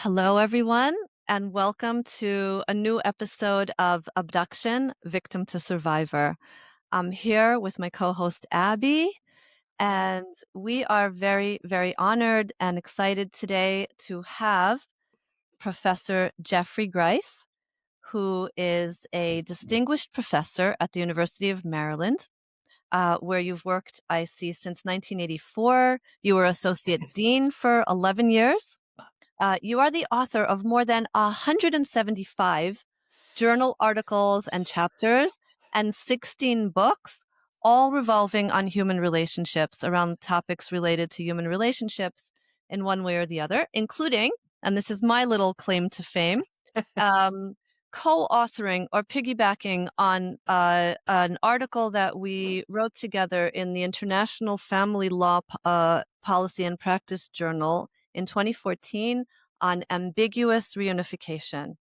Hello, everyone, and welcome to a new episode of Abduction Victim to Survivor. I'm here with my co host, Abby, and we are very, very honored and excited today to have Professor Geoffrey Greif, who is a distinguished professor at the University of Maryland. Where you've worked, I see, since 1984. You were associate dean for 11 years. You are the author of more than 175 journal articles and chapters and 16 books, all revolving on human relationships, around topics related to human relationships in one way or the other, including, and this is my little claim to fame, um, co-authoring or piggybacking on an article that we wrote together in the International Family Law Policy and Practice Journal in 2014 on ambiguous reunification.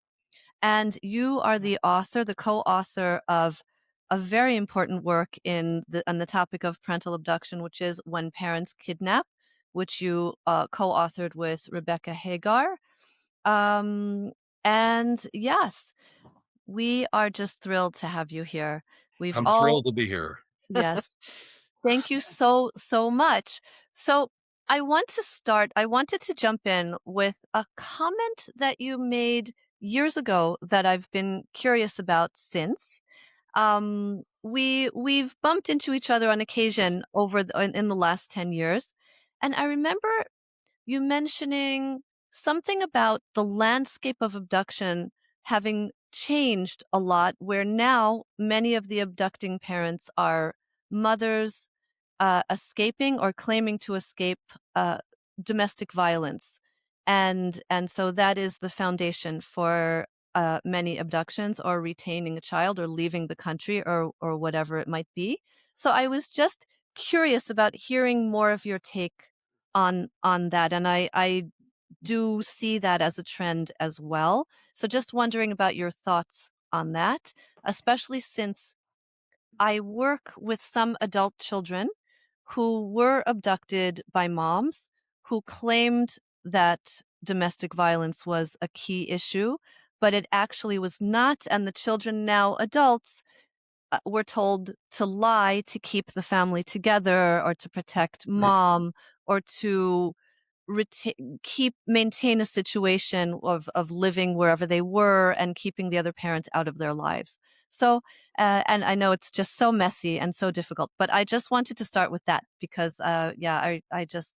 And you are the author, the co-author of a very important work on the topic of parental abduction, which is When Parents Kidnap, which you co-authored with Rebecca Hagar. Um, and yes, we are just thrilled to have you here. We've I'm all, thrilled to be here. yes, thank you so, so much. So I wanted to jump in with a comment that you made years ago that I've been curious about since. We've bumped into each other on occasion in the last 10 years. And I remember you mentioning something about the landscape of abduction having changed a lot, where now many of the abducting parents are mothers escaping or claiming to escape domestic violence. And so that is the foundation for many abductions, or retaining a child, or leaving the country, or whatever it might be. So I was just curious about hearing more of your take on that, and I do see that as a trend as well. So just wondering about your thoughts on that, especially since I work with some adult children who were abducted by moms who claimed that domestic violence was a key issue, but it actually was not. And the children, now adults, were told to lie to keep the family together, or to protect mom, or to maintain a situation of living wherever they were and keeping the other parent out of their lives. So, and I know it's just so messy and so difficult, but I just wanted to start with that because, I just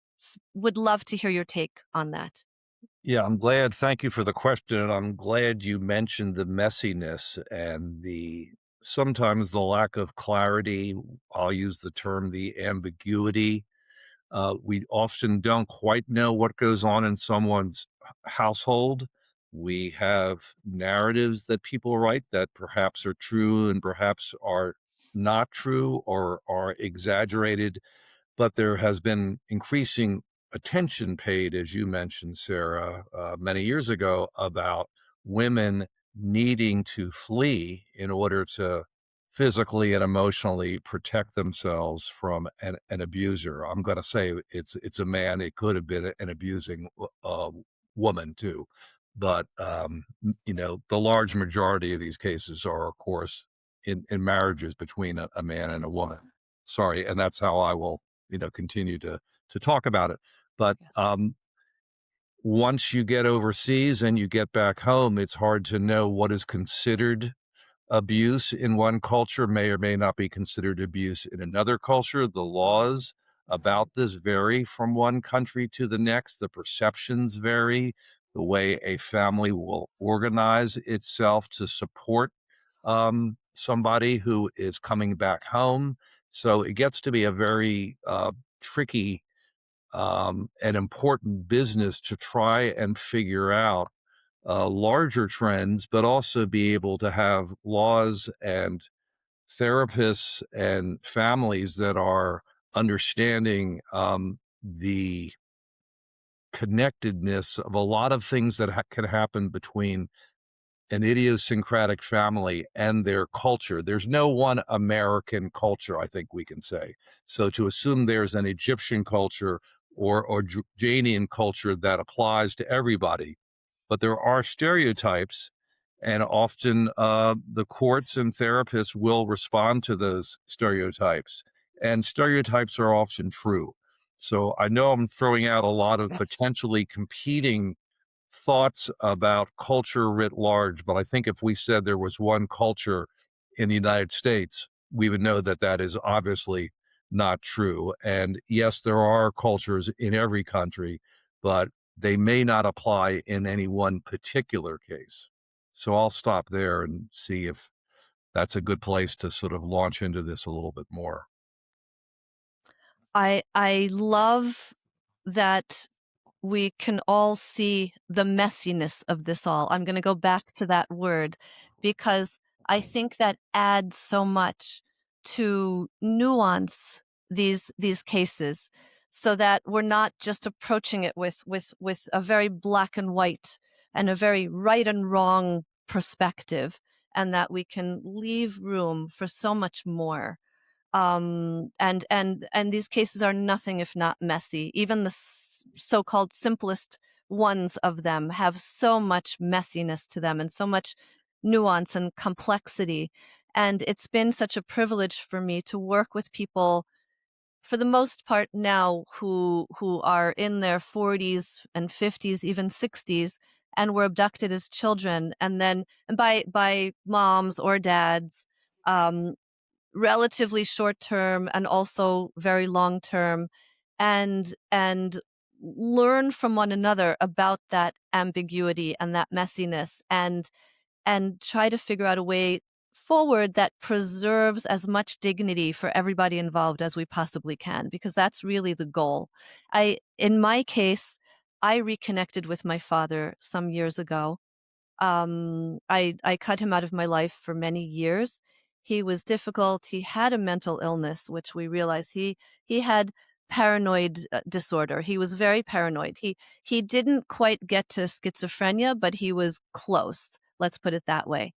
would love to hear your take on that. Yeah, I'm glad. Thank you for the question. And I'm glad you mentioned the messiness and the sometimes the lack of clarity. I'll use the term the ambiguity. We often don't quite know what goes on in someone's household. We have narratives that people write that perhaps are true and perhaps are not true or are exaggerated. But there has been increasing attention paid, as you mentioned, Sarah, many years ago about women needing to flee in order to physically and emotionally protect themselves from an abuser. I'm going to say it's a man. It could have been an abusing woman too, but the large majority of these cases are, of course, in marriages between a man and a woman. Sorry, and that's how I will continue to talk about it. But Yes. once you get overseas and you get back home, it's hard to know what is considered abuse in one culture may or may not be considered abuse in another culture. The laws about this vary from one country to the next. The perceptions vary. The way a family will organize itself to support somebody who is coming back home. So it gets to be a very tricky and important business to try and figure out larger trends, but also be able to have laws and therapists and families that are understanding the connectedness of a lot of things that can happen between an idiosyncratic family and their culture. There's no one American culture, I think we can say. So to assume there's an Egyptian culture or Jordanian culture that applies to everybody but there are stereotypes, and often the courts and therapists will respond to those stereotypes, and stereotypes are often true. So I know I'm throwing out a lot of potentially competing thoughts about culture writ large, but I think if we said there was one culture in the United States, we would know that that is obviously not true. And yes, there are cultures in every country, but they may not apply in any one particular case. So I'll stop there and see if that's a good place to sort of launch into this a little bit more. I love that we can all see the messiness of this all. I'm going to go back to that word because I think that adds so much to nuance these cases so that we're not just approaching it with a very black and white and a very right and wrong perspective, and that we can leave room for so much more. And these cases are nothing if not messy. Even the so-called simplest ones of them have so much messiness to them and so much nuance and complexity. And it's been such a privilege for me to work with people for the most part now who are in their 40s and 50s, even 60s, and were abducted as children, and then by moms or dads, um, relatively short term and also very long term, and learn from one another about that ambiguity and that messiness, and try to figure out a way forward that preserves as much dignity for everybody involved as we possibly can, because that's really the goal. In my case, I reconnected with my father some years ago. I cut him out of my life for many years. He was difficult. He had a mental illness, which we realized he had paranoid disorder. He was very paranoid. He didn't quite get to schizophrenia, but he was close. Let's put it that way.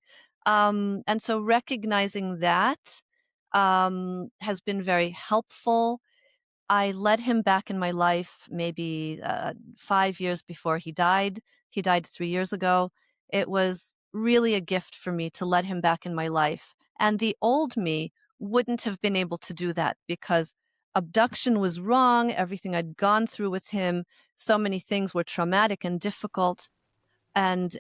And so recognizing that has been very helpful. I let him back in my life maybe 5 years before he died. He died 3 years ago. It was really a gift for me to let him back in my life. And the old me wouldn't have been able to do that because abduction was wrong. Everything I'd gone through with him, so many things were traumatic and difficult, and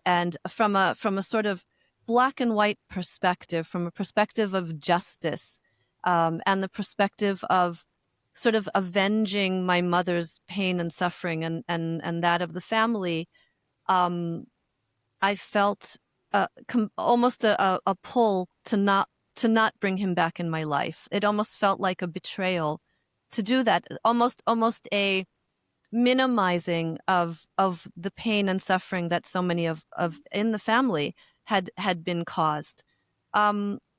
from a sort of black and white perspective, from a perspective of justice, and the perspective of sort of avenging my mother's pain and suffering, and that of the family, um, I felt almost a pull to not bring him back in my life. It almost felt like a betrayal to do that, almost a minimizing of the pain and suffering that so many of in the family had been caused.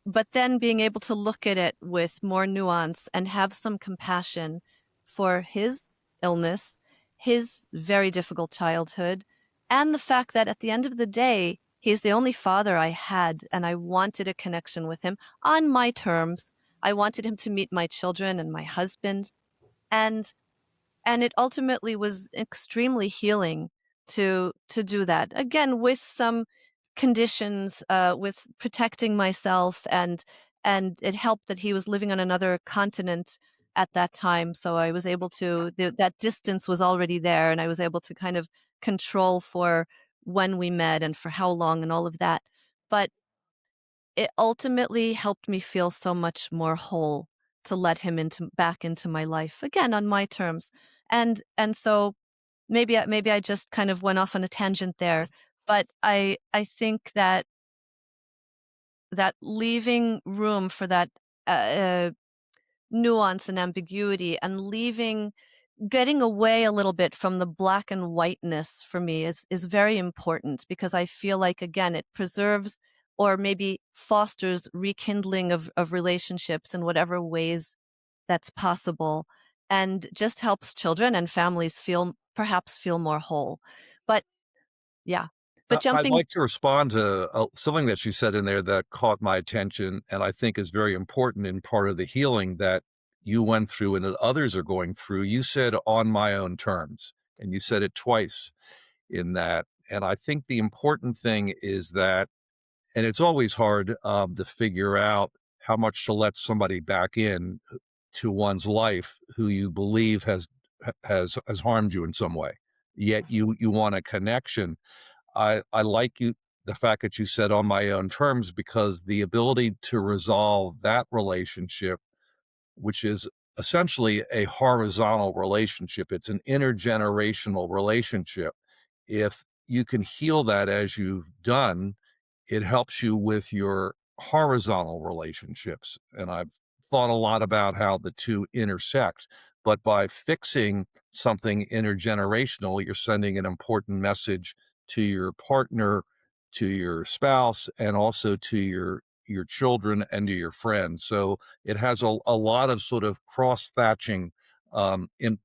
But then being able to look at it with more nuance and have some compassion for his illness, his very difficult childhood, and the fact that at the end of the day, he's the only father I had, and I wanted a connection with him on my terms. I wanted him to meet my children and my husband, and it ultimately was extremely healing to do that, again with some conditions, with protecting myself, and it helped that he was living on another continent at that time, so I was able to that distance was already there, and I was able to kind of control for when we met and for how long and all of that. But it ultimately helped me feel so much more whole to let him into back into my life again on my terms. And so maybe I just kind of went off on a tangent there, but I think that leaving room for that uh, uh, nuance and ambiguity, and leaving getting away a little bit from the black and whiteness for me is very important, because I feel like again it preserves or maybe fosters rekindling of relationships in whatever ways that's possible, and just helps children and families feel more whole. But yeah, but I'd jumping like to respond to something that you said in there that caught my attention, and I think is very important in part of the healing that you went through and that others are going through. You said on my own terms, and you said it twice in that. And I think the important thing is that, and it's always hard to figure out how much to let somebody back in to one's life who you believe has harmed you in some way. Yet you want a connection. I like you the fact that you said on my own terms, because the ability to resolve that relationship, which is essentially a horizontal relationship, it's an intergenerational relationship. If you can heal that as you've done, it helps you with your horizontal relationships. And I've thought a lot about how the two intersect. But by fixing something intergenerational, you're sending an important message to your partner, to your spouse, and also to your children and to your friends. So it has a lot of sort of cross thatching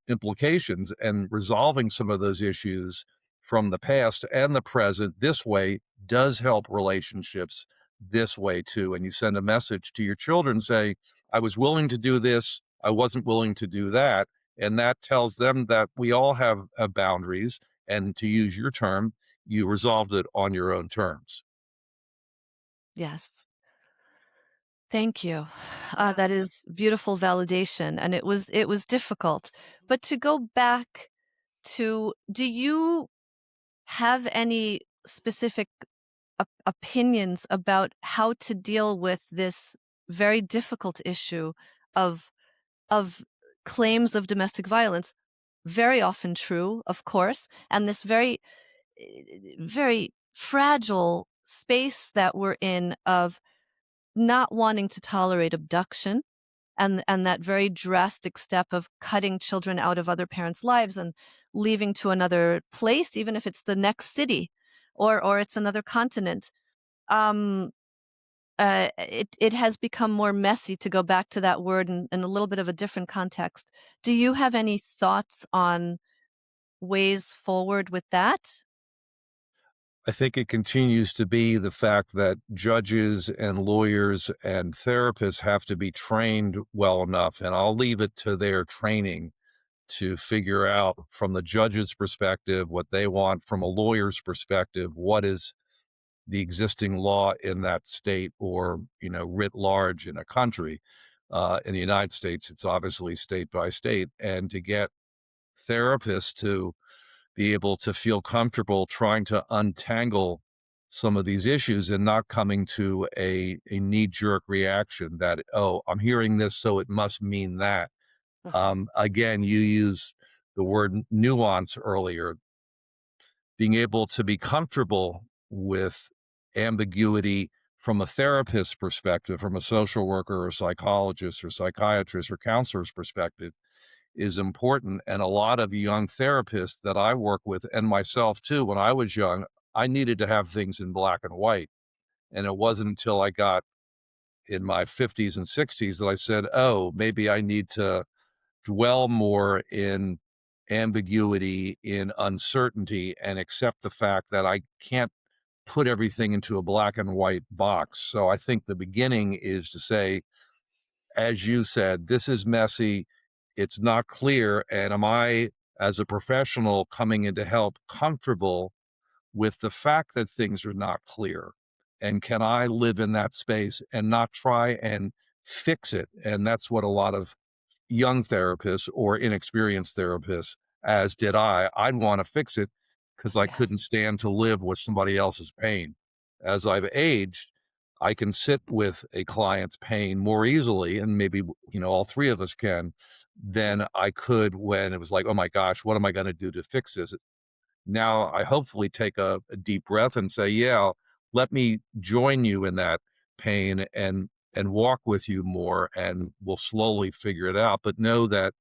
implications, and resolving some of those issues from the past and the present this way does help relationships this way too. And you send a message to your children, say, I was willing to do this, I wasn't willing to do that. And that tells them that we all have boundaries. And to use your term, you resolved it on your own terms. Yes. Thank you. Yeah. That is beautiful validation, and it was difficult. But to go back to, do you have any specific opinions about how to deal with this very difficult issue of of claims of domestic violence, very often true, of course, and this very fragile space that we're in of not wanting to tolerate abduction, and that very drastic step of cutting children out of other parents' lives and leaving to another place, even if it's the next city or it's another continent. Um, it has become more messy, to go back to that word in a little bit of a different context. Do you have any thoughts on ways forward with that? I think it continues to be the fact that judges and lawyers and therapists have to be trained well enough, and I'll leave it to their training to figure out from the judge's perspective what they want, from a lawyer's perspective what is the existing law in that state, or writ large in a country. In the United States, it's obviously state by state, and to get therapists to be able to feel comfortable trying to untangle some of these issues and not coming to a knee-jerk reaction that, oh, I'm hearing this, so it must mean that. Mhm. Again, you used the word nuance earlier. Being able to be comfortable with ambiguity from a therapist's perspective, from a social worker or psychologist or psychiatrist or counselor's perspective, is important. And a lot of young therapists that I work with, and myself too, when I was young, I needed to have things in black and white. And it wasn't until I got in my 50s and 60s that I said, oh, maybe I need to dwell more in ambiguity, in uncertainty, and accept the fact that I can't put everything into a black and white box. So I think the beginning is to say, as you said, this is messy, it's not clear. And am I, as a professional coming in to help, comfortable with the fact that things are not clear? And can I live in that space and not try and fix it? And that's what a lot of young therapists or inexperienced therapists, as did I'd want to fix it because I couldn't Yes. stand to live with somebody else's pain. As I've aged, I can sit with a client's pain more easily, and maybe, all three of us can, than I could when it was like, oh my gosh, what am I going to do to fix this? Now I hopefully take a deep breath and say, yeah, let me join you in that pain and walk with you more, and we'll slowly figure it out. But know that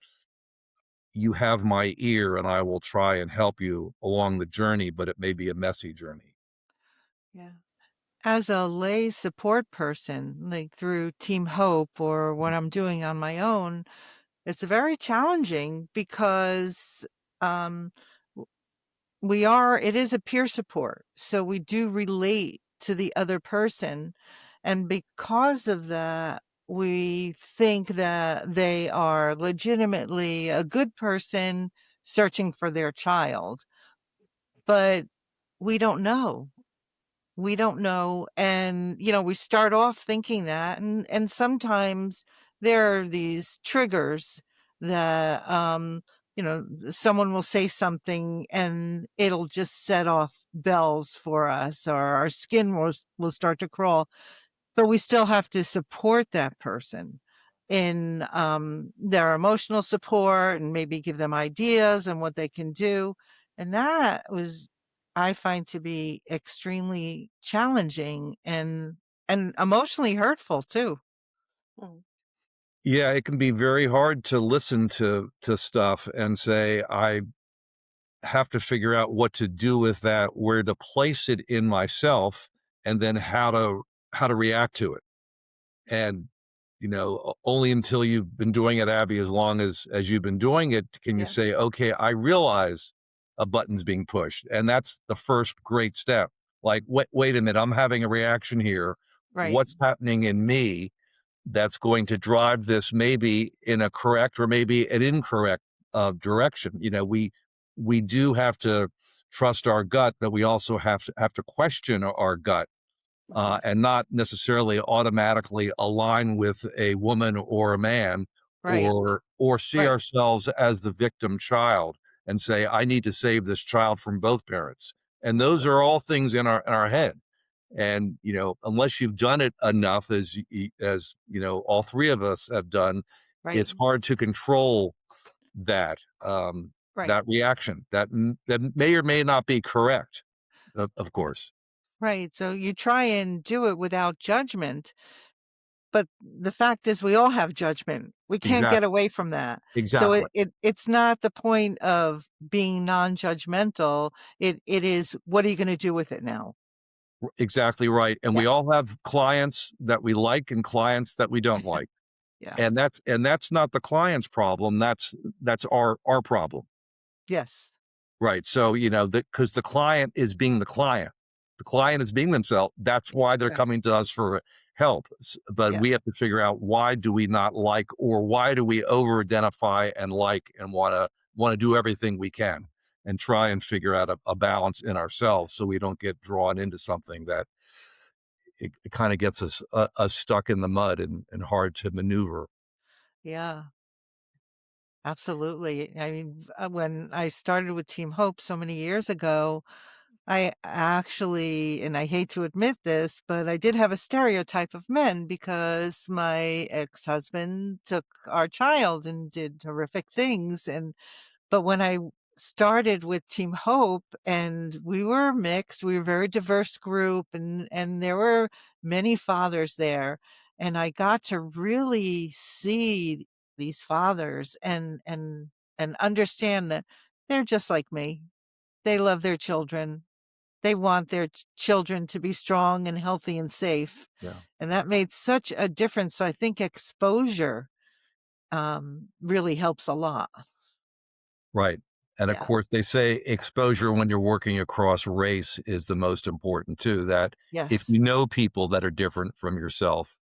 you have my ear, and I will try and help you along the journey, but it may be a messy journey. Yeah. As a lay support person, like through Team Hope or what I'm doing on my own, it's very challenging because um, it is a peer support. So we do relate to the other person. And because of that, we think that they are legitimately a good person searching for their child. But we don't know. We don't know, and, we start off thinking that, and sometimes there are these triggers that, someone will say something and it'll just set off bells for us, or our skin will start to crawl. But we still have to support that person in, their emotional support, and maybe give them ideas on what they can do. And that was, I find, to be extremely challenging and emotionally hurtful too. Mm. Yeah, it can be very hard to listen to stuff and say, "I have to figure out what to do with that, where to place it in myself, and then how to react to it." And, only until you've been doing it, Abby, as long as you've been doing it, can you Yeah. say, "Okay, I realize a button's being pushed." And that's the first great step. Like, "Wait a minute, I'm having a reaction here. Right. What's happening in me that's going to drive this maybe in a correct or maybe an incorrect, direction?" We do have to trust our gut, but we also have to question our gut, Mhm. and not necessarily automatically align with a woman or a man, Right. or see Right. ourselves as the victim child and say, "I need to save this child from both parents." And those are all things in our head. And, unless you've done it enough, as all three of us have done, Right. it's hard to control that, Right. that reaction that may or may not be correct, of course. Right. So you try and do it without judgment. But the fact is we all have judgment. We can't get Exactly. away from that. So Exactly. it's not the point of being non-judgmental. It is, what are you gonna do with it now? Exactly right, and Yeah, we all have clients that we like and clients that we don't like, yeah, and that's not the client's problem, that's our problem. yes, Right, so, because the client is being the client. The client is being themselves, that's yeah, why they're Right. coming to us for help, but we yes, have to figure out, why do we not like, or why do we over identify and like and wanna do everything we can, and try and figure out a balance in ourselves so we don't get drawn into something that it kinda gets us stuck in the mud and hard to maneuver. yeah, absolutely. I mean, when I started with Team Hope so many years ago, I actually, and I hate to admit this, but I did have a stereotype of men because my ex-husband took our child and did horrific things. But when I started with Team Hope, and we were mixed, we were a very diverse group, and there were many fathers there, and I got to really see these fathers and understand that they're just like me. They love their children. They want their children to be strong and healthy and safe, Yeah. and that made such a difference. So I think exposure, really helps a lot. Right, and of Yeah. course, they say exposure when you're working across race is the most important too, that if Yes. you know people that are different from yourself,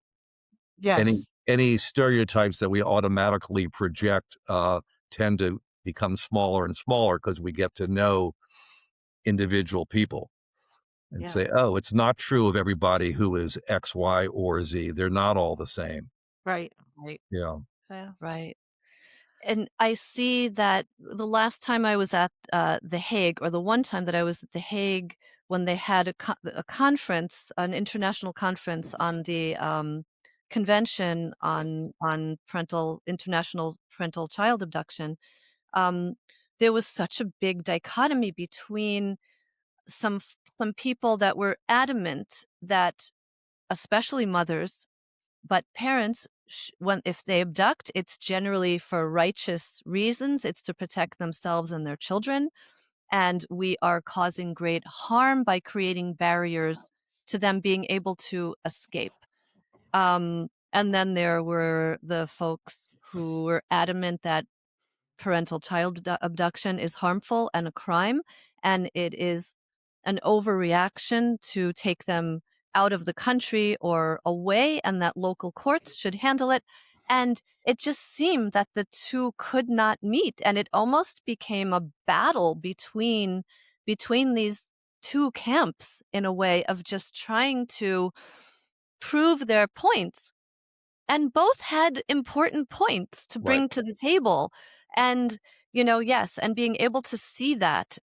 any Yes. any stereotypes that we automatically project, tend to become smaller and smaller because we get to know individual people and Yeah. say, "Oh, it's not true of everybody who is X, Y, or Z. They're not all the same." Right. Right. Yeah. Right. And I see that the last time I was at, The Hague, or the one time that I was at The Hague when they had a conference, an international conference on the, convention on international parental child abduction, um, there was such a big dichotomy between some people that were adamant that, especially mothers, but parents, when if they abduct, it's generally for righteous reasons. It's to protect themselves and their children, and we are causing great harm by creating barriers to them being able to escape. And then there were the folks who were adamant that parental child abduction is harmful and a crime, and it is an overreaction to take them out of the country or away, and that local courts should handle it. And it just seemed that the two could not meet, and it almost became a battle between these two camps in a way of just trying to prove their points, and both had important points to Right. bring to the table. And yes, and being able to see that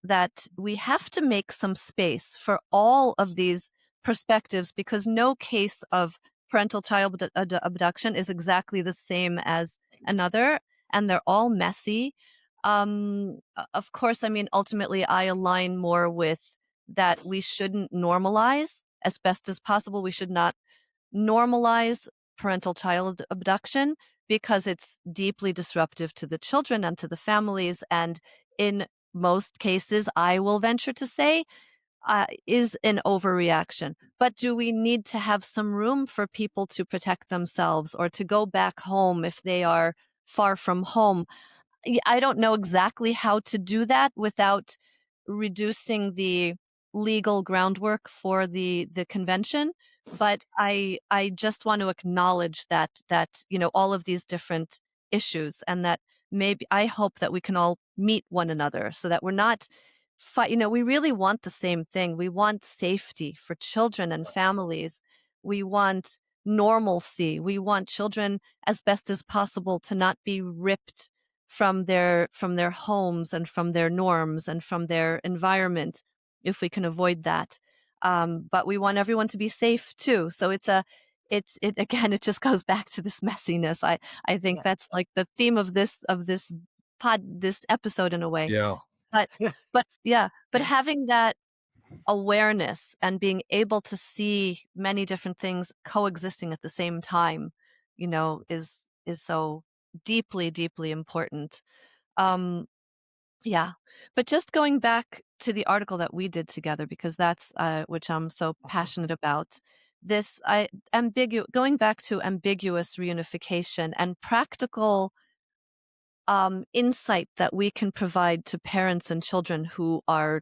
we have to make some space for all of these perspectives, because no case of parental child abduction is exactly the same as another, and they're all messy. Of course, I mean, ultimately I align more with that we shouldn't normalize as best as possible. We should not normalize parental child abduction, because it's deeply disruptive to the children and to the families. And in most cases, I will venture to say, is an overreaction. But do we need to have some room for people to protect themselves or to go back home if they are far from home? I don't know exactly how to do that without reducing the legal groundwork for the convention, but I just want to acknowledge that all of these different issues, and that maybe I hope that we can all meet one another so that we're not we really want the same thing. We want safety for children and families. We want normalcy. We want children as best as possible to not be ripped from their homes and from their norms and from their environment, if we can avoid that. But we want everyone to be safe too. So it again, it just goes back to this messiness. I think Yeah. that's like the theme of this episode in a way. Yeah. But but having that awareness and being able to see many different things coexisting at the same time, is so deeply, deeply important. Um, yeah. But just going back to the article that we did together, because that's which I'm so passionate about. This going back to ambiguous reunification and practical insight that we can provide to parents and children who are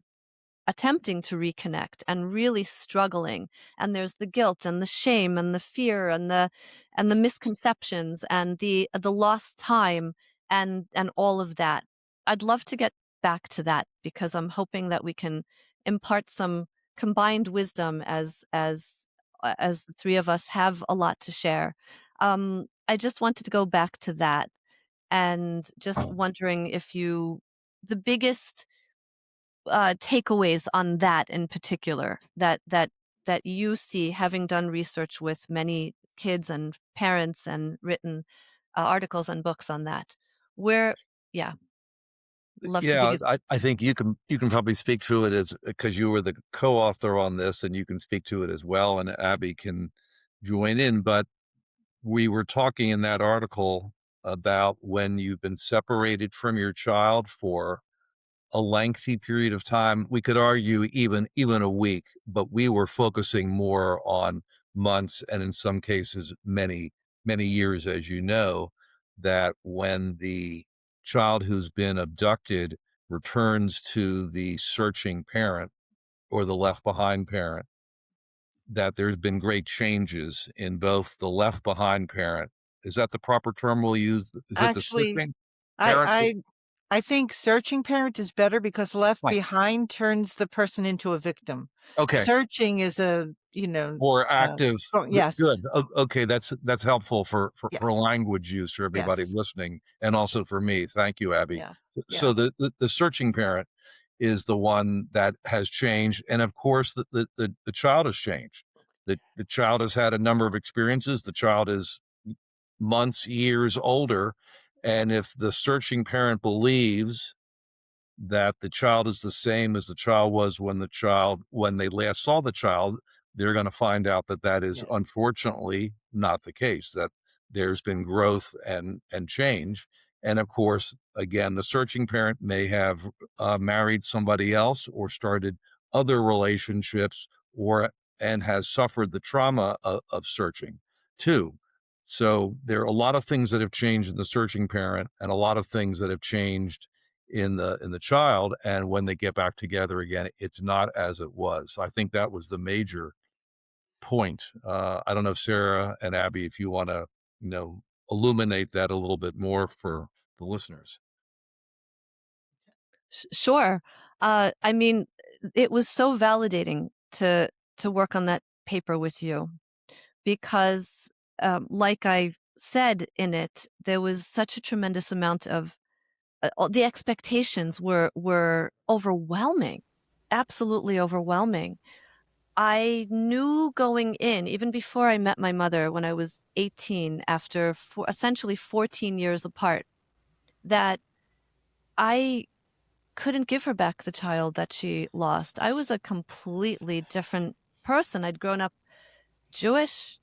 attempting to reconnect and really struggling, and there's the guilt and the shame and the fear and the misconceptions and the lost time and all of that. I'd love to get back to that, because I'm hoping that we can impart some combined wisdom, as the three of us have a lot to share. I just wanted to go back to that, and just wondering if the biggest takeaways on that in particular, that you see, having done research with many kids and parents and written articles and books on that. Where, yeah, love to give Yeah, you. I think you can probably speak to it as because you were the co-author on this, and you can speak to it as well, and Abby can join in. But we were talking in that article about when you've been separated from your child for a lengthy period of time. We could argue even a week, but we were focusing more on months and in some cases many years, as you know, that when the child who's been abducted returns to the searching parent or the left behind parent, that there's been great changes in both the left behind parent. Is that the proper term we'll use? Is it the Actually, searching I parent? I I think searching parent is better because left Right. behind turns the person into a victim. Okay. Searching is More active. yes. Good. Okay, that's helpful Yeah. for language use for everybody Yes. listening, and also for me. Thank you, Abby. Yeah. So Yeah. the searching parent is the one that has changed, and of course, the child has changed. The child has had a number of experiences. The child is months, years older, and if the searching parent believes that the child is the same as the child was when they last saw the child, they're going to find out that that is Yeah. unfortunately not the case, that there's been growth and change. And of course, again, the searching parent may have married somebody else or started other relationships or and has suffered the trauma of searching too. So there are a lot of things that have changed in the searching parent and a lot of things that have changed in the child, and when they get back together again, it's not as it was. I think that was the major point. I don't know if Sarah and Abby, if you want to, you know, illuminate that a little bit more for the listeners. Sure. I mean, it was so validating to work on that paper with you because, like I said in it, there was such a tremendous amount of the expectations were overwhelming, absolutely overwhelming. I knew going in, even before I met my mother when I was 18, after essentially 14 years apart, that I couldn't give her back the child that she lost. I was a completely different person. I'd grown up Jewish,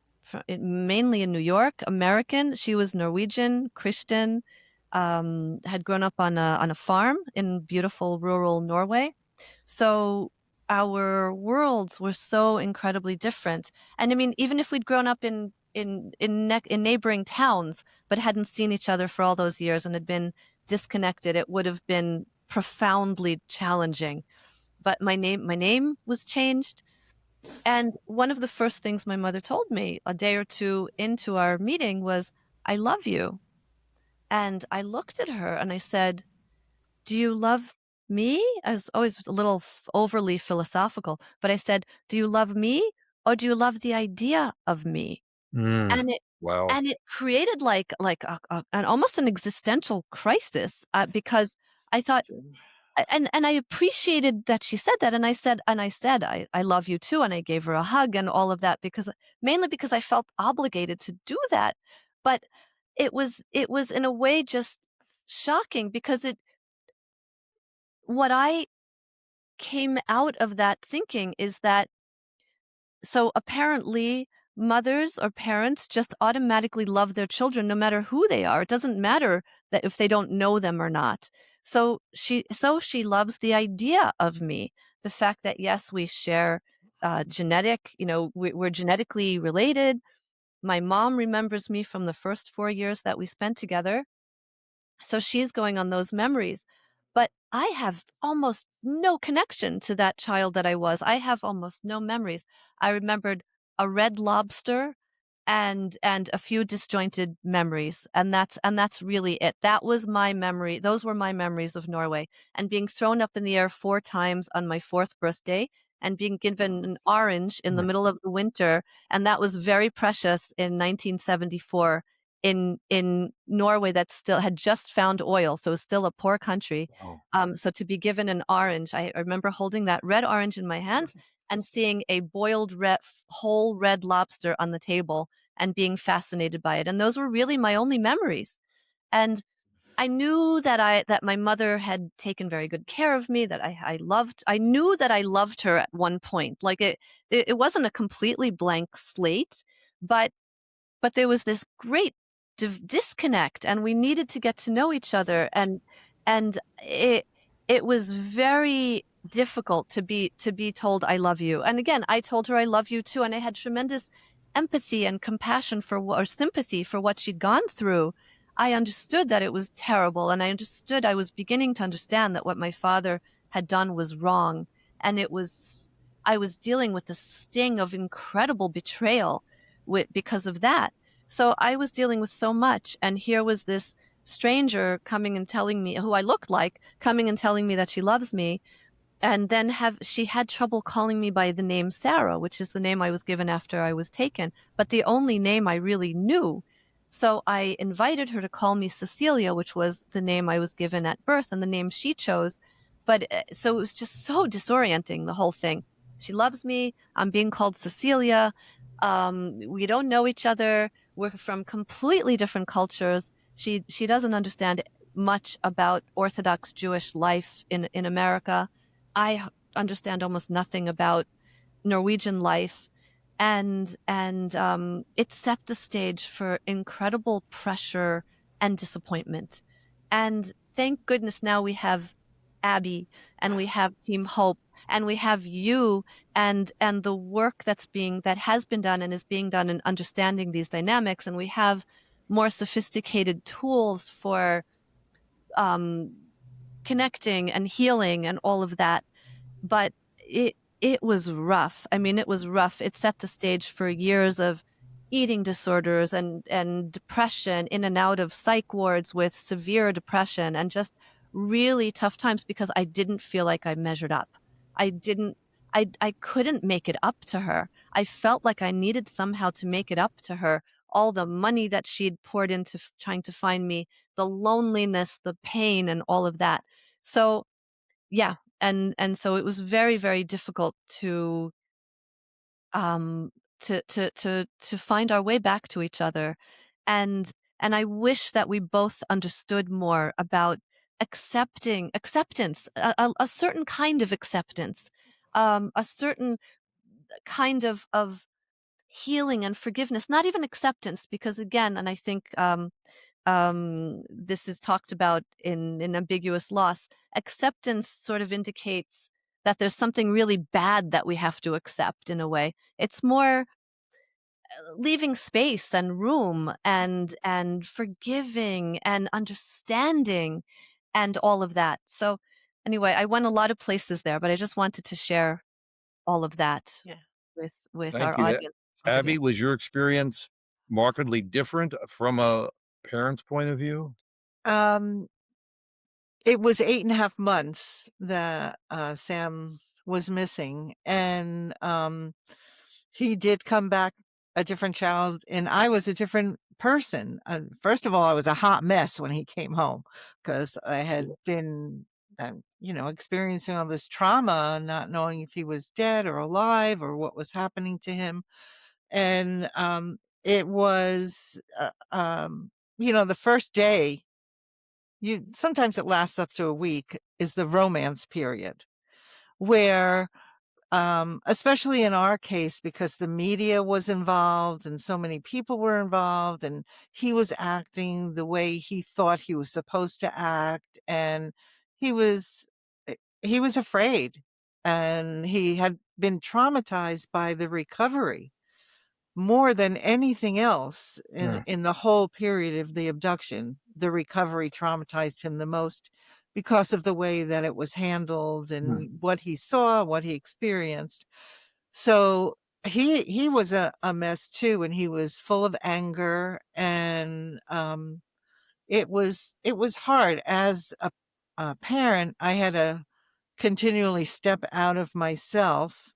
mainly in New York, American. She was Norwegian, Christian, had grown up on a farm in beautiful rural Norway. So our worlds were so incredibly different. And I mean, even if we'd grown up in neighboring towns, but hadn't seen each other for all those years and had been disconnected, it would have been profoundly challenging. But my name was changed. And one of the first things my mother told me a day or two into our meeting was, I love you. And I looked at her and I said, do you love me? I was always a little overly philosophical, but I said, do you love me or do you love the idea of me? Mm. And it Wow. and it created like an almost an existential crisis because I thought, and I appreciated that she said that, and I said I love you too, and I gave her a hug and all of that because mainly because I felt obligated to do that, but it was in a way just shocking because it what I came out of that thinking is that so apparently mothers or parents just automatically love their children no matter who they are. It doesn't matter that if they don't know them or not. So she loves the idea of me, the fact that yes, we share genetic, we're genetically related. My mom remembers me from the first 4 years that we spent together. So she's going on those memories. But I have almost no connection to that child that I was. I have almost no memories. I remembered a red lobster and a few disjointed memories. And that's really it. That was my memory. Those were my memories of Norway. And being thrown up in the air 4 times on my 4th birthday and being given an orange in the middle of the winter. And that was very precious in 1974 in Norway that still had just found oil, so it was still a poor country. Wow. So to be given an orange, I remember holding that red orange in my hands and seeing a boiled whole red lobster on the table and being fascinated by it. And those were really my only memories. And I knew that my mother had taken very good care of me, that I knew that I loved her at one point. Like it wasn't a completely blank slate, but there was this great disconnect and we needed to get to know each other and it was very difficult to be told I love you. And again, I told her I love you too, and I had tremendous empathy and compassion or sympathy for what she'd gone through. I understood that it was terrible, and I was beginning to understand that what my father had done was wrong, and I was dealing with the sting of incredible betrayal because of that. So I was dealing with so much, and here was this stranger coming and telling me, who I looked like, coming and telling me that she loves me, and then she had trouble calling me by the name Sarah, which is the name I was given after I was taken, but the only name I really knew. So I invited her to call me Cecilia, which was the name I was given at birth and the name she chose. But so it was just so disorienting, the whole thing. She loves me. I'm being called Cecilia. We don't know each other. We're from completely different cultures. She doesn't understand much about Orthodox Jewish life in America. I understand almost nothing about Norwegian life, and it set the stage for incredible pressure and disappointment. And thank goodness now we have Abby and we have Team Hope and we have you and the work that has been done and is being done in understanding these dynamics, and we have more sophisticated tools for um, connecting and healing and all of that. But it was rough. I mean, it was rough. It set the stage for years of eating disorders and depression, in and out of psych wards with severe depression and just really tough times because I didn't feel like I measured up. I didn't I couldn't make it up to her. I felt like I needed somehow to make it up to her, all the money that she'd poured into trying to find me, the loneliness, the pain, and all of that. So, yeah, and so it was very, very difficult um, to find our way back to each other, and I wish that we both understood more about acceptance, a certain kind of acceptance, a certain kind of healing and forgiveness, not even acceptance, because again, and I think this is talked about in ambiguous loss. Acceptance sort of indicates that there's something really bad that we have to accept in a way. It's more leaving space and room and forgiving and understanding and all of that. So anyway, I went a lot of places there, but I just wanted to share all of that Yeah. with Thank our you. audience. Yeah. Abby, was your experience markedly different from a parent's point of view? Um, it was 8.5 months that, Sam was missing, and, he did come back a different child, and I was a different person. First of all, I was a hot mess when he came home because I had been, experiencing all this trauma, not knowing if he was dead or alive or what was happening to him. And it was, the first day, you sometimes it lasts up to a week, is the romance period where especially in our case, because the media was involved and so many people were involved, and he was acting the way he thought he was supposed to act, and he was he was afraid, and he had been traumatized by the recovery more than anything else Mm, in the whole period of the abduction. The recovery traumatized him the most because of the way that it was handled mm, and what he saw, what he experienced. So he was a mess too, and he was full of anger, and it was hard as a parent. I had to continually step out of myself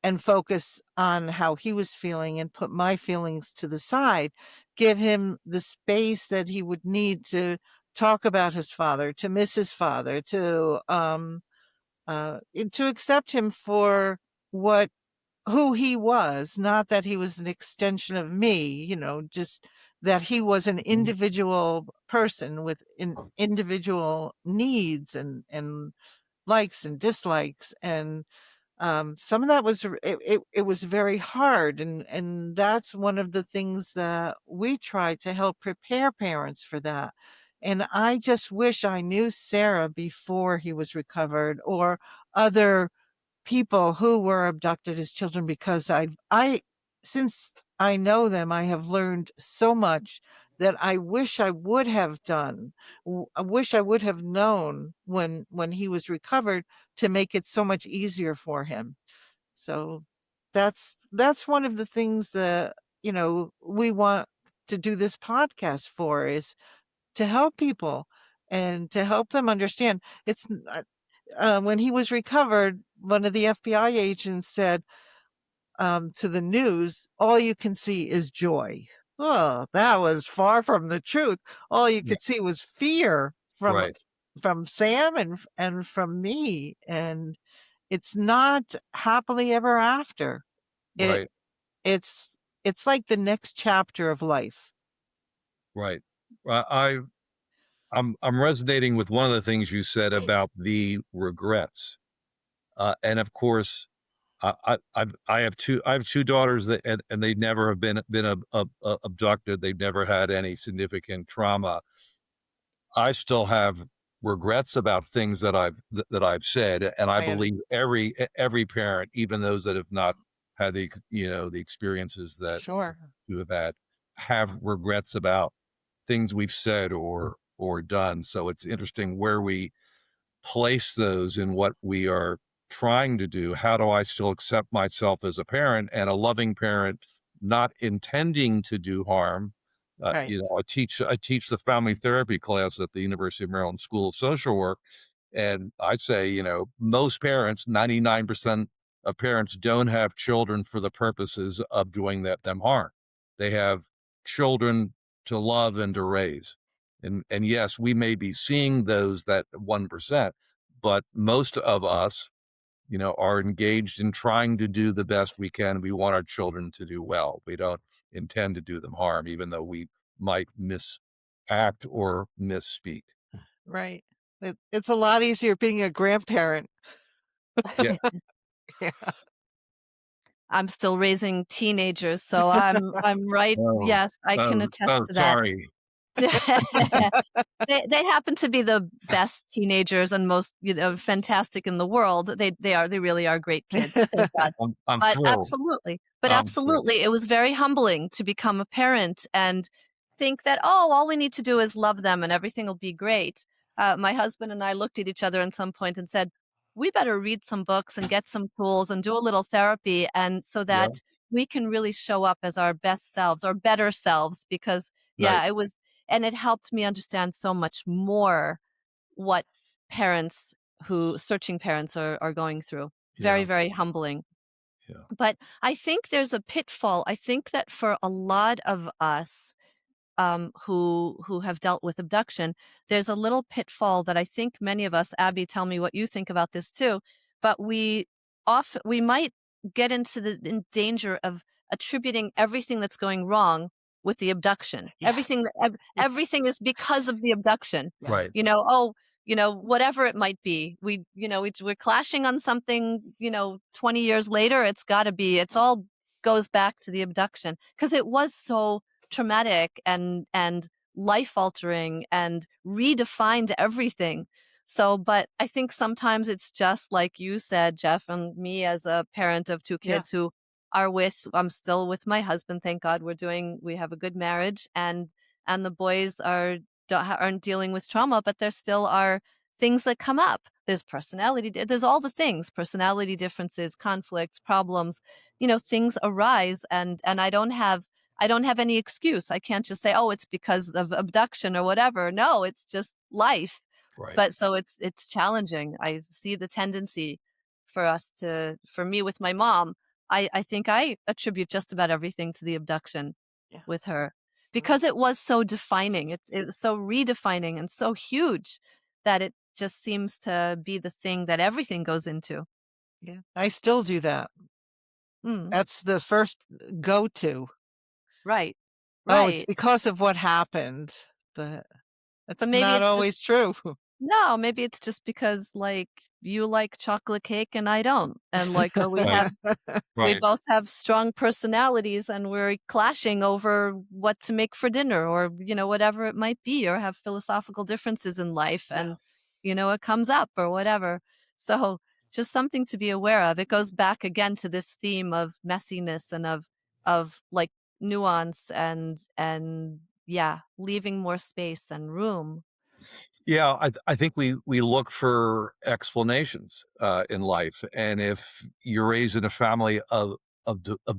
and focus on how he was feeling and put my feelings to the side, give him the space that he would need to talk about his father, to miss his father, to accept him for what who he was, not that he was an extension of me, just that he was an mm, individual person with individual needs and likes and dislikes. And some of that was it was very hard, and that's one of the things that we try to help prepare parents for that. And I just wish I knew Sarah before he was recovered, or other people who were abducted as children, because I since I know them, I have learned so much that I wish I would have done. I wish I would have known when he was recovered, to make it so much easier for him. So that's one of the things that, we want to do this podcast for, is to help people and to help them understand. It's when he was recovered, one of the FBI agents said, to the news, "All you can see is joy." Well, that was far from the truth. All you yeah, could see was fear right, from Sam and from me, and it's not happily ever after. It right, it's it's like the next chapter of life. right. I'm resonating with one of the things you said about the regrets, and of course, I have 2 daughters that and they never have been abducted. They've never had any significant trauma. I still have regrets about things that I've said, and I I am believe every parent, even those that have not had the experiences that sure. you have regrets about things we've said or done. So it's interesting where we place those in what we are trying to do. How do I still accept myself as a parent and a loving parent, not intending to do harm? Right. I teach the family therapy class at the University of Maryland School of Social Work, And I say, most parents, 99% of parents don't have children for the purposes of doing them harm. They have children to love and to raise. And yes, we may be seeing that 1%, but most of us, are engaged in trying to do the best we can. We want our children to do well. We don't intend to do them harm, even though we might misact or misspeak. Right. It's a lot easier being a grandparent. Yeah. Yeah. I'm still raising teenagers, so I'm right. Oh, Yes, I can attest to that. sorry. They happen to be the best teenagers and most, fantastic in the world. They really are great kids, thank God. I'm thrilled. But I'm thrilled. absolutely, it was very humbling to become a parent and think that, "Oh, all we need to do is love them and everything will be great." My husband and I looked at each other at some point and said, "We better read some books and get some tools and do a little therapy and so Yeah. that we can really show up as our best selves or better selves," because, Right. yeah, it helped me understand so much more what parents who searching parents are going through. Very, Yeah. very humbling. Yeah. But I think there's a pitfall. I think that for a lot of us, who have dealt with abduction, there's a little pitfall that I think many of us, Abby, tell me what you think about this too, but we might get into the in danger of attributing everything that's going wrong with the abduction. Yeah. Everything is because of the abduction. Yeah. Right. Oh, whatever it might be. We're clashing on something, 20 years later, it's all goes back to the abduction because it was so traumatic and life altering and redefined everything. So, but I think sometimes it's just like you said, Jeff, and me as a parent of two Yeah. kids who I'm still with my husband. Thank God we have a good marriage and the boys aren't dealing with trauma, but there still are things that come up. There's all the things, personality differences, conflicts, problems, things arise and I don't have any excuse. I can't just say, "Oh, it's because of abduction or whatever." No, it's just life. Right. But so it's challenging. I see the tendency for me with my mom, I think I attribute just about everything to the abduction Yeah. with her Right. because it was so defining. It was so redefining and so huge that it just seems to be the thing that everything goes into. Yeah. I still do that. Mm, That's the first go-to. right. Oh, it's Right. because of what happened, but But that's maybe not it's just always true. no, maybe it's just because, like, you like chocolate cake and I don't, and, like, or Right. we Right. both have strong personalities and we're clashing over what to make for dinner or, whatever it might be, or have philosophical differences in life Yeah. and, it comes up or whatever. So, just something to be aware of. It goes back again to this theme of messiness and like, nuance and yeah, leaving more space and room. Yeah, I think we look for explanations in life, and if you're raised in a family of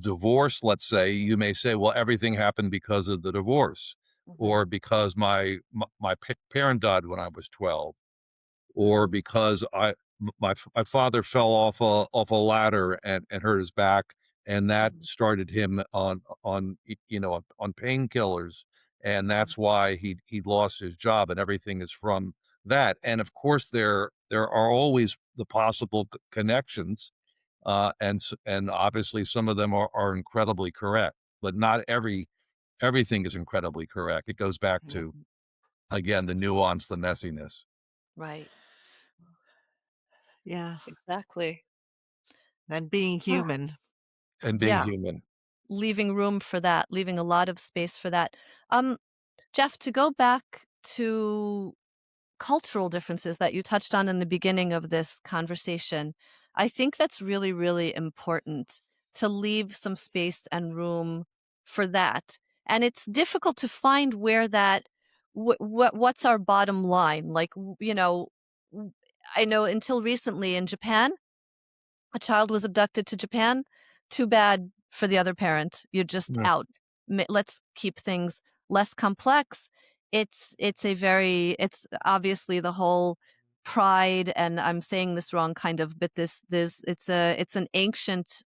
divorce, let's say, you may say, "Well, everything happened because of the divorce, Mhm. or because my parent died when I was 12." Or because my father fell off a ladder and hurt his back, and that Mhm. started him on painkillers, and Mhm. that's why he lost his job, and everything is from that. And of course, there are always the possible connections, and obviously some of them are incredibly correct, but not everything is incredibly correct. It goes back Yeah. to, again, the nuance, the messiness, Right. Yeah. Exactly. And being Ah, human. and being yeah, human. leaving room for that, leaving a lot of space for that. Um, Jeff, to go back to cultural differences that you touched on in the beginning of this conversation, I think that's really, really important to leave some space and room for that. And it's difficult to find where what's our bottom line. Like, w- I know until recently in Japan, a child was abducted to Japan, too bad for the other parent. You're just Yeah. out. Let's keep things less complex. It's obviously the whole pride, and I'm saying this wrong kind of, but this it's an ancient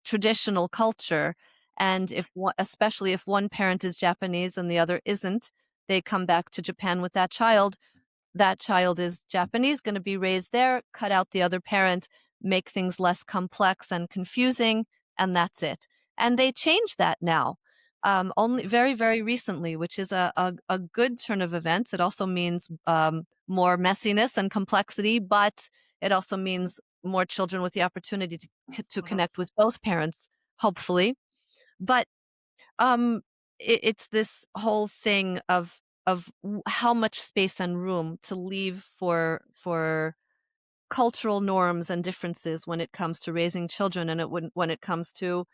traditional culture. And if one, especially if one parent is Japanese and the other isn't, they come back to Japan with that child is Japanese, going to be raised there, cut out the other parent, make things less complex and confusing, and that's it. And they changed that now, only very, very recently, which is a good turn of events. It also means more messiness and complexity, but it also means more children with the opportunity to Mhm. connect with both parents, hopefully. But um, it's this whole thing of how much space and room to leave for cultural norms and differences when it comes to raising children, and when it comes to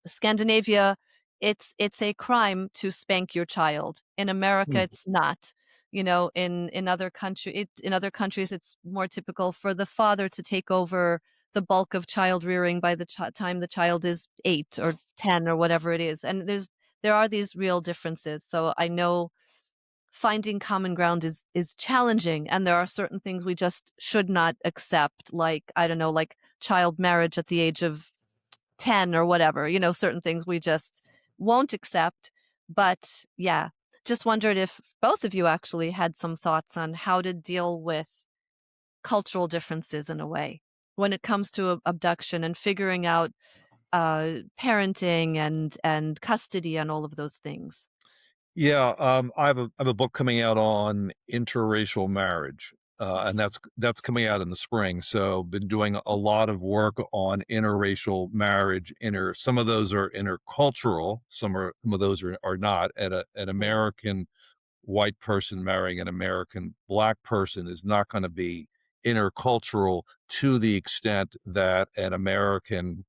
Scandinavia, it's a crime to spank your child. In America, Mm. it's not. You know, in other countries, it's more typical for the father to take over the bulk of child rearing by the time the child is 8 or 10 or whatever it is. And there are these real differences. So I know finding common ground is challenging, and there are certain things we just should not accept, like, I don't know, like child marriage at the age of 10 or whatever, certain things we just won't accept. But yeah, just wondered if both of you actually had some thoughts on how to deal with cultural differences in a way when it comes to abduction and figuring out parenting and custody and all of those things. Yeah, I have a book coming out on interracial marriage, and that's coming out in the spring. So, been doing a lot of work on interracial marriage. Some of those are intercultural, some of those are not. An Yeah. American white person marrying an American black person is not going to be intercultural to the extent that an American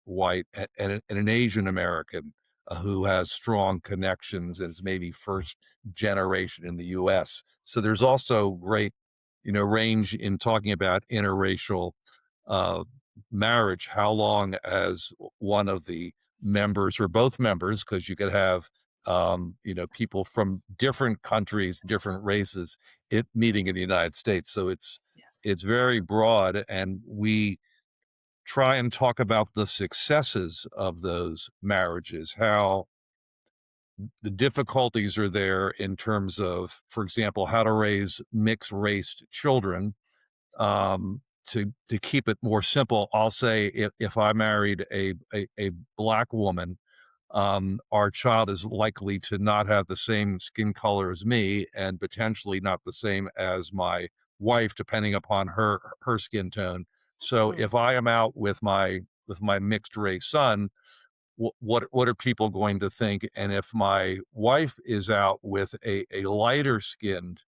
white and an Asian American who has strong connections and is maybe first generation in the U.S. So there's also great, range in talking about interracial uh, marriage. How long as one of the members or both members, because you could have people from different countries, different races, it meeting in the United States. So it's very broad, and we try and talk about the successes of those marriages, how the difficulties are there in terms of, for example, how to raise mixed raced children. To keep it more simple, I'll say if I married a black woman, our child is likely to not have the same skin color as me and potentially not the same as my wife, depending upon her skin tone. So Mm. if I am out with my mixed race son, what are people going to think? And if my wife is out with a lighter skinned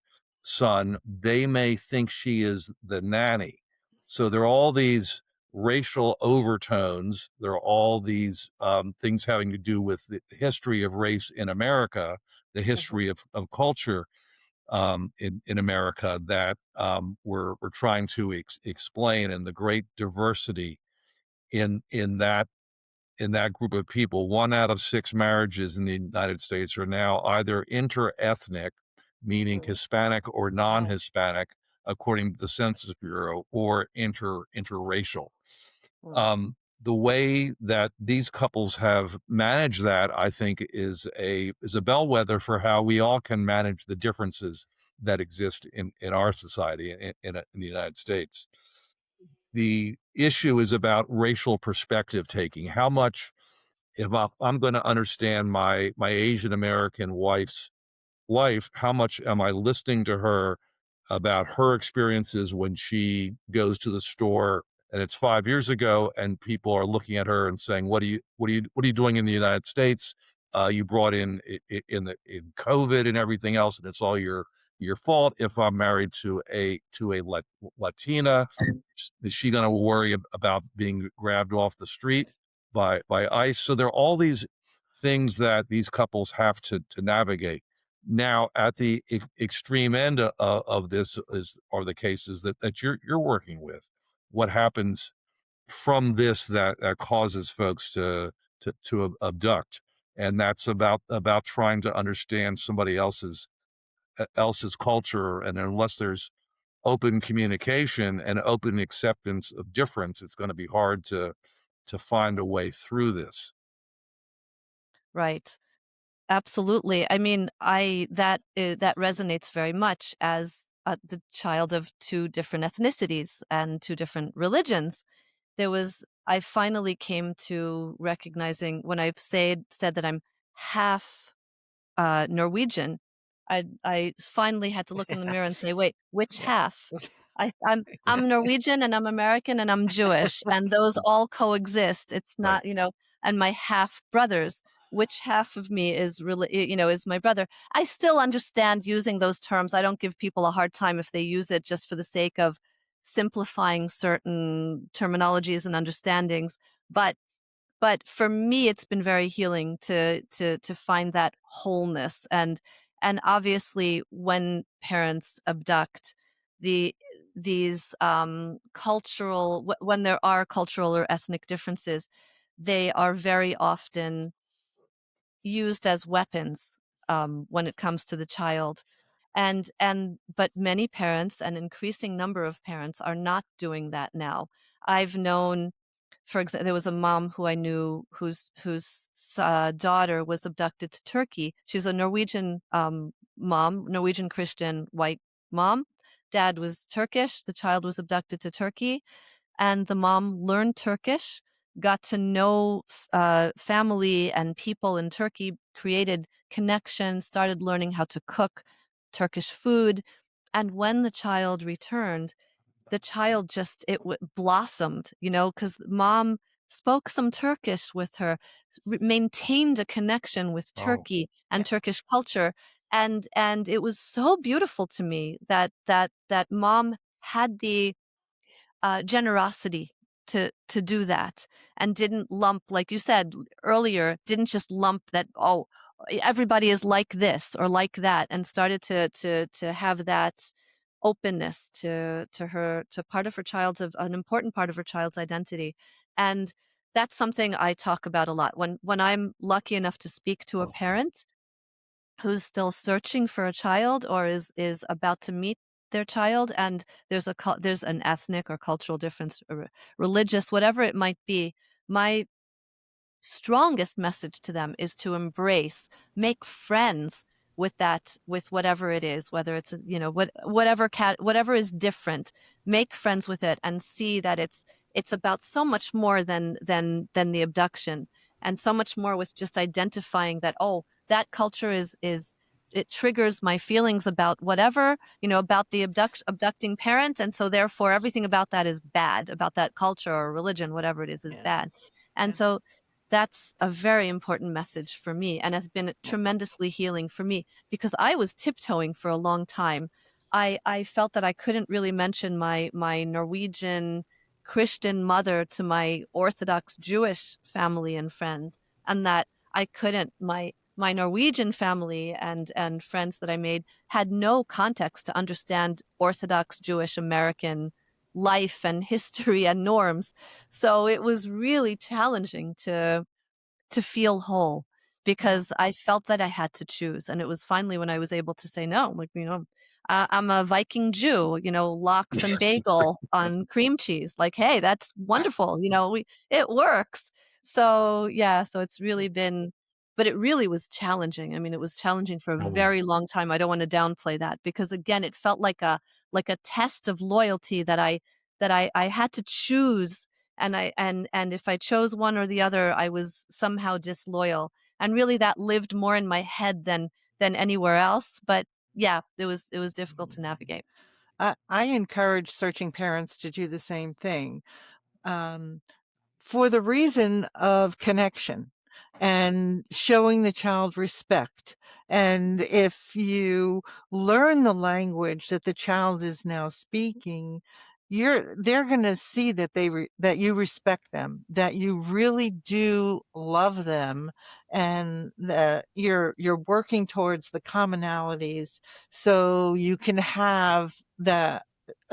son, they may think she is the nanny. So there are all these racial overtones. There are all these things having to do with the history of race in America, the Mhm. history of culture in America that we're trying to explain, and the great diversity in that group of people. 1 out of 6 marriages in the United States are now either interethnic, meaning Mm. Hispanic or Right. non-Hispanic, according to the Census Bureau, or interracial. Mm. The way that these couples have managed that, I think, is a bellwether for how we all can manage the differences that exist in our society in the United States. The issue is about racial perspective taking. How much, if I'm going to understand my Asian American wife's wife, how much am I listening to her about her experiences when she goes to the store and it's 5 years ago and people are looking at her and saying, "What are you doing in the United States? You brought in COVID and everything else, and it's all your fault." If I'm married to a Latina, is she gonna worry about being grabbed off the street by ICE? So there are all these things that these couples have to navigate. Now, at the extreme end of this are the cases that you're working with. What happens from this that causes folks to abduct, and that's about trying to understand somebody else's culture, and unless there's open communication and open acceptance of difference, it's gonna be hard to find a way through this. Right. Absolutely. I mean, that resonates very much as, the child of 2 different ethnicities and 2 different religions. I finally came to recognizing when I said that I'm half Norwegian, I finally had to look in the mirror and say, "Wait, which Yeah. half? I'm Norwegian and I'm American and I'm Jewish, and those all coexist. It's Right. not, and my half brothers, which half of me is really, is my brother?" I still understand using those terms. I don't give people a hard time if they use it just for the sake of simplifying certain terminologies and understandings, but for me, it's been very healing to find that wholeness, and obviously, when parents abduct, the these, cultural when there are cultural or ethnic differences, they are very often used as weapons, when it comes to the child. But many parents, an increasing number of parents, are not doing that now. I've known, for example, there was a mom who I knew whose daughter was abducted to Turkey. She was a Norwegian mom, Norwegian Christian white mom. Dad was Turkish. The child was abducted to Turkey, and the mom learned Turkish, got to know family and people in Turkey, created connections, started learning how to cook Turkish food. And when the child returned, the child just blossomed, because mom spoke some Turkish with her, maintained a connection with Oh, Turkey Yeah. and Turkish culture, and it was so beautiful to me that mom had the generosity to do that, and didn't lump, like you said earlier, didn't just lump that, oh, everybody is like this or like that, and started to have that openness to her, to part of her child's of an important part of her child's identity. And that's something I talk about a lot when I'm lucky enough to speak to a oh, parent who's still searching for a child or is about to meet their child, and there's an ethnic or cultural difference, or religious, whatever it might be. My strongest message to them is to embrace, make friends with whatever it is, whether it's, whatever is different, make friends with it and see that it's about so much more than the abduction, and so much more with just identifying that, oh, that culture is it triggers my feelings about whatever, about the abducting parent, and so therefore everything about that is bad, about that culture or religion, whatever it is Yeah. bad. And Yeah. so that's a very important message for me, and has been tremendously healing for me, because I was tiptoeing for a long time. I felt that I couldn't really mention my Norwegian Christian mother to my Orthodox Jewish family and friends, and that I couldn't my Norwegian family and friends that I made had no context to understand Orthodox Jewish American life and history and norms. So it was really challenging to feel whole, Yeah. because I felt that I had to choose. And it was finally when I was able to say no, like, I'm a Viking Jew, lox and bagel on cream cheese. Like, hey, that's wonderful. It works. So yeah, so it's really been, but it really was challenging. I mean, it was challenging for a oh, very long time. I don't want to downplay that, because again, it felt like a test of loyalty that I had to choose, and if I chose one or the other, I was somehow disloyal. And really that lived more in my head than anywhere else. But yeah, it was difficult to navigate. I encourage searching parents to do the same thing. Um, for the reason of connection and showing the child respect. And if you learn the language that the child is now speaking, they're going to see that that you respect them, that you really do love them, and that you're working towards the commonalities so you can have a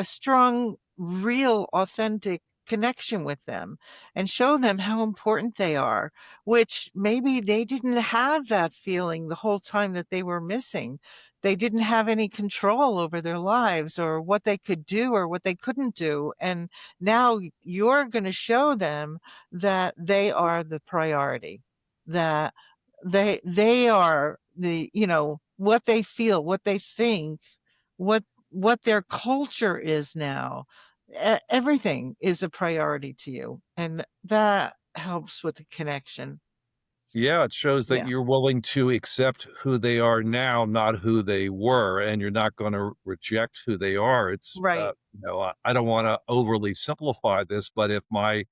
strong, real, authentic connection with them, and show them how important they are, which maybe they didn't have that feeling the whole time that they were missing. they didn't have any control over their lives or what they could do or what they couldn't do. And now you're going to show them that they are the priority, that they are the, what they feel, what they think, what their culture is now. Everything is a priority to you. And that helps with the connection. Yeah, it shows that Yeah. you're willing to accept who they are now, not who they were, and you're not gonna reject who they are. It's, Right. I don't wanna overly simplify this, but if my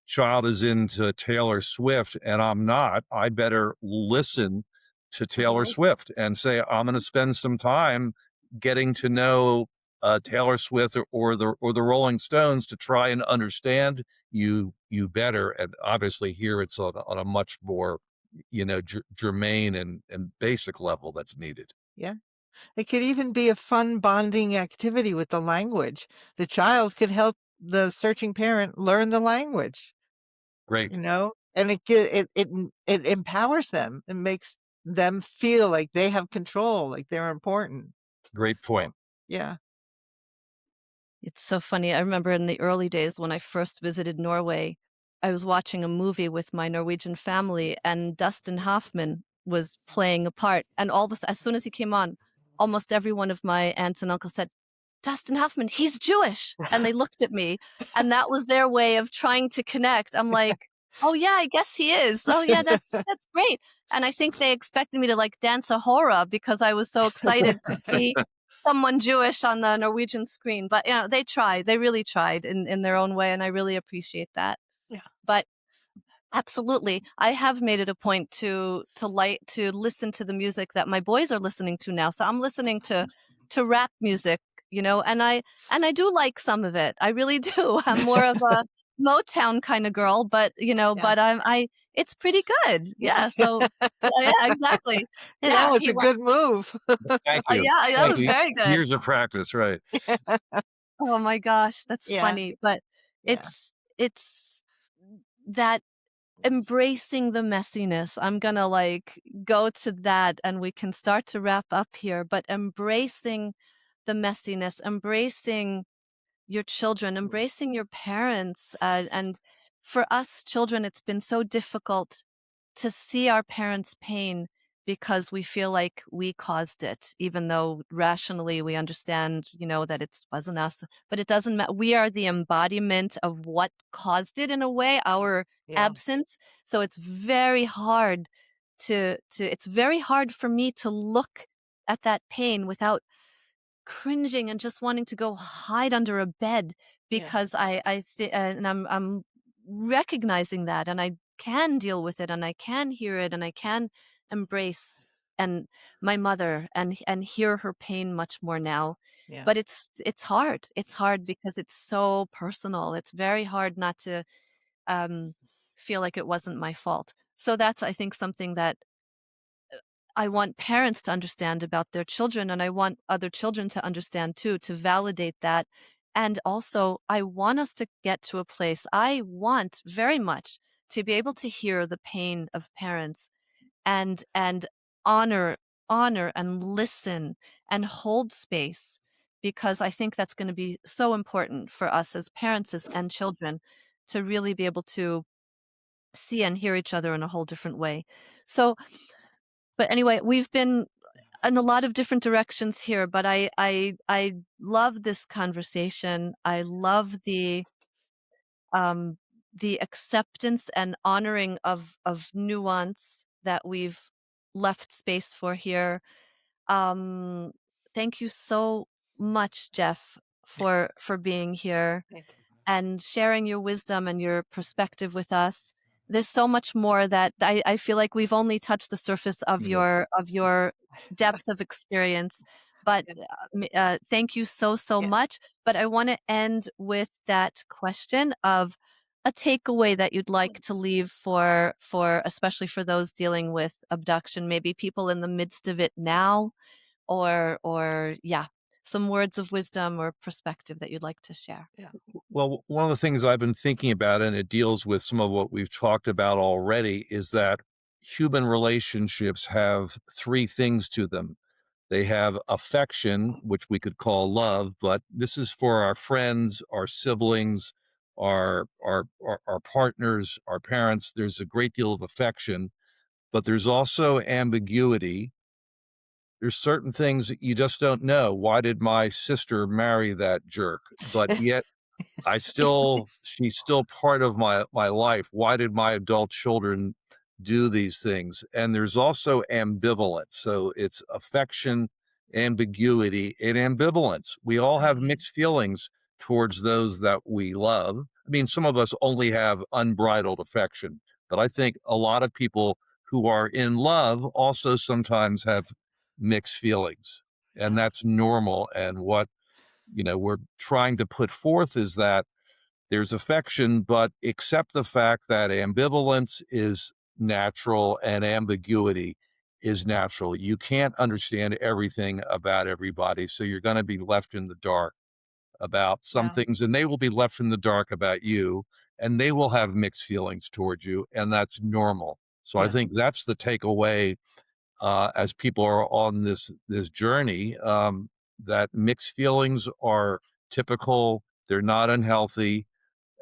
child is into Taylor Swift and I'm not, I better listen to Taylor Mhm. Swift and say, "I'm gonna spend some time getting to know, Taylor Swift or the Rolling Stones to try and understand you better," and obviously here it's on a much more germane and basic level that's needed. Yeah. It could even be a fun bonding activity with the language. The child could help the searching parent learn the language, Great, and it empowers them and makes them feel like they have control, like they're important. great So, point. yeah. It's so funny. I remember in the early days when I first visited Norway, I was watching a movie with my Norwegian family, and Dustin Hoffman was playing a part. And all of a sudden, as soon as he came on, almost every one of my aunts and uncles said, Dustin Hoffman, he's Jewish. And they looked at me, and that was their way of trying to connect. I'm like, oh yeah, I guess he is. Oh yeah, that's great. And I think they expected me to like dance a hora because I was so excited to see someone Jewish on the Norwegian screen. But they tried. They really tried in their own way, and I really appreciate that. Yeah. But absolutely. I have made it a point to listen to the music that my boys are listening to now. So I'm listening to rap music, and I do like some of it. I really do. I'm more of a Motown kind of girl, but Yeah. I it's pretty good. Yeah. Yeah. So yeah, exactly. That Yeah. was a good move. Thank you. Yeah, that Thank was you. very good. Years of practice, right. Oh my gosh, that's Yeah. funny. But Yeah. it's that embracing the messiness. I'm gonna like go to that and we can start to wrap up here, but embracing the messiness, embracing your children, embracing your parents. And for us children, it's been so difficult to see our parents' pain because we feel like we caused it, even though rationally we understand, that it wasn't us. But it doesn't matter. We are the embodiment of what caused it in a way, our Yeah. absence. So it's very hard it's very hard for me to look at that pain without cringing and just wanting to go hide under a bed Yeah. because and I'm recognizing that, and I can deal with it, and I can hear it, and I can embrace and my mother and hear her pain much more now. Yeah. But it's hard. It's hard because it's so personal. It's very hard not to um feel like it wasn't my fault. So that's, I think, something that I want parents to understand about their children, and I want other children to understand too, to validate that. And also, I want us to get to a place, I want very much to be able to hear the pain of parents and honor and listen and hold space, because I think that's going to be so important for us as parents and children to really be able to see and hear each other in a whole different way. So, but anyway, we've been in a lot of different directions here, but I love this conversation. I love the acceptance and honoring of nuance that we've left space for here. Um, Thank you so much, Jeff, for being here Thank you. and sharing your wisdom and your perspective with us. There's so much more that I feel like we've only touched the surface of Mhm. your depth of experience. But Yeah. thank you so Yeah. much. But I want to end with that question of a takeaway that you'd like to leave for especially for those dealing with abduction, maybe people in the midst of it now, or yeah, some words of wisdom or perspective that you'd like to share. Yeah. Well, one of the things I've been thinking about, and it deals with some of what we've talked about already, is that human relationships have three things to them. They have affection, which we could call love, but this is for our friends, our siblings, our partners, our parents. There's a great deal of affection, but there's also ambiguity. There's certain things that you just don't know. Why did my sister marry that jerk? But yet I still she's still part of my life. Why did my adult children do these things? And there's also ambivalence. So it's affection, ambiguity, and ambivalence. We all have Right. mixed feelings towards those that we love. I mean, some of us only have unbridled affection, but I think a lot of people who are in love also sometimes have mixed feelings, and Yes. that's normal. And what we're trying to put forth is that there's affection, but accept the fact that ambivalence is natural and ambiguity is natural. You can't understand everything about everybody, so you're going to be left in the dark about some Yeah. things, and they will be left in the dark about you, and they will have mixed feelings towards you, and that's normal. So I Yeah. think that's the takeaway as people are on this journey, that mixed feelings are typical, they're not unhealthy,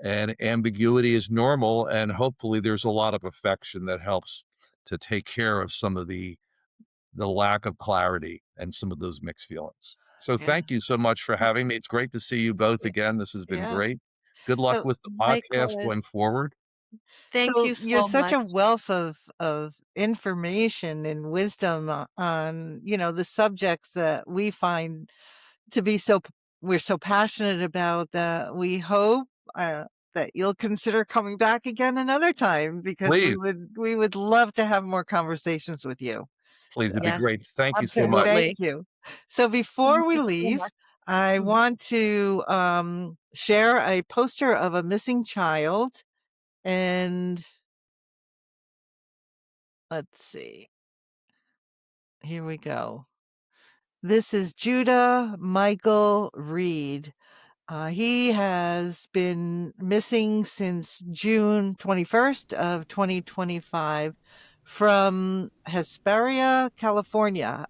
and ambiguity is normal. And hopefully, there's a lot of affection that helps to take care of some of the lack of clarity and some of those mixed feelings. So, Yeah. thank you so much for having me. It's great to see you both Yeah. again. This has been Yeah. great. Good luck So with the podcast going Likewise. forward. Thank so you you're so such much. a wealth of information and wisdom on, the subjects that we find to be we're so passionate about, that we hope that you'll consider coming back again another time, because we Please, would love to have more conversations with you. please, it'd be Yes, great. Thank you so So much. thank absolutely. you. So before Thank we you so leave, much. I Mhm. want to share a poster of a missing child. And let's see. Here we go. This is Judah Michael Reed. He has been missing since June 21st of 2025 from Hesperia, California.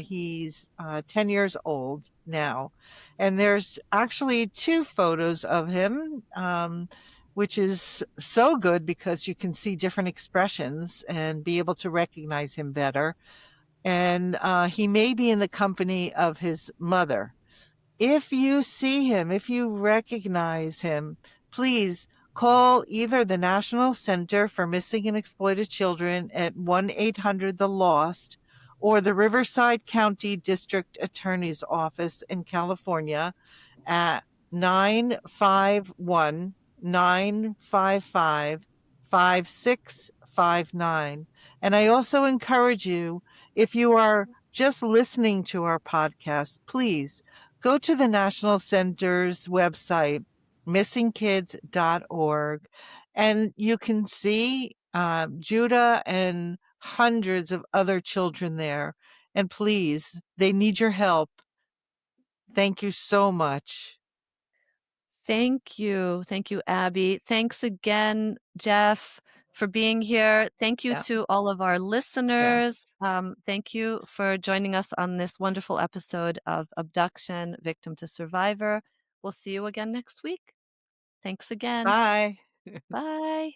He's 10 years old now. And there's actually two photos of him, which is so good because you can see different expressions and be able to recognize him better. And he may be in the company of his mother. If you see him, if you recognize him, please call either the National Center for Missing and Exploited Children at 1-800 The Lost, or the Riverside County District Attorney's Office in California at 951-955-5659. And I also encourage you, if you are just listening to our podcast, please go to the National Center's website, missingkids.org, and you can see Judah and hundreds of other children there. And please, they need your help. Thank you so much. Thank you. Thank you, Abby. Thanks again, Jeff, for being here. Thank you Yeah. to all of our listeners. Yes. Thank you for joining us on this wonderful episode of Abduction Victim to Survivor. We'll see you again next week. Thanks again. Bye. Bye.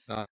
Uh,